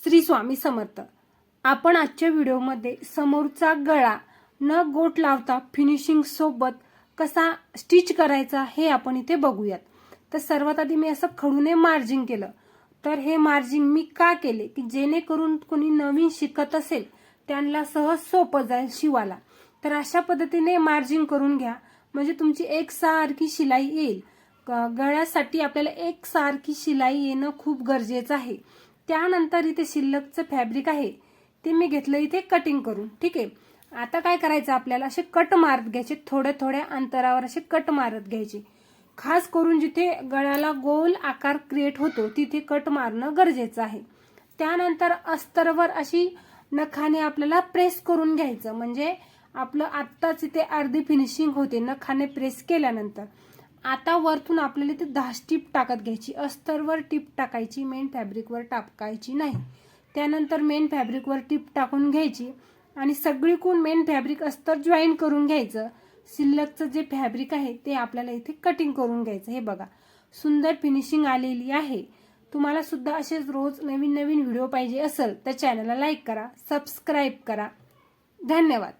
श्री स्वामी समर्थ। आपण आजच्या व्हिडिओमध्ये समोरचा गळा न गोट लावता फिनिशिंग सोबत कसा स्टिच करायचा हे आपण इथे बघूयात। तर सर्वात आधी मी असं खडूने मार्जिंग केलं। तर हे मार्जिंग मी का केले की जेणेकरून कोणी नवीन शिकत असेल त्यांना सहज सोपं जाईल शिवायला। तर अशा पद्धतीने मार्जिंग करून घ्या म्हणजे तुमची एकसारखी शिलाई येईल। गळ्यासाठी आपल्याला एकसारखी शिलाई येणं खूप गरजेचं आहे। त्यानंतर इथे शिल्लकचं फॅब्रिक आहे ते मी घेतलं इथे कटिंग करून। ठीक आहे, आता काय करायचं आपल्याला असे कट मारत घ्यायचे, थोड्या थोड्या अंतरावर असे कट मारत घ्यायचे। खास करून जिथे गळ्याला गोल आकार क्रिएट होतो तिथे कट मारणं गरजेचं आहे। त्यानंतर अस्तरवर अशी नखाने आपल्याला प्रेस करून घ्यायचं म्हणजे आपलं आत्ताच इथे अर्धी फिनिशिंग होते नखाने प्रेस केल्यानंतर। आता वरतून आपल्याला इथे 10 टिप टाकत घ्यायची, अस्तरवर टिप टाकायची, मेन फॅब्रिकवर टाकायची नाही। त्यानंतर मेन फॅब्रिकवर टिप टाकून घ्यायची आणि सगळीकडून मेन फॅब्रिक अस्तर जॉईन करून घ्यायचं। शिल्लकचं जे फॅब्रिक आहे ते आपल्याला इथे कटिंग करून घ्यायचं। हे बघा सुंदर फिनिशिंग आलेली आहे। तुम्हाला सुद्धा असेच रोज नवीन नवीन व्हिडिओ पाहिजे असेल तर चॅनलला लाईक करा, सबस्क्राईब करा। धन्यवाद।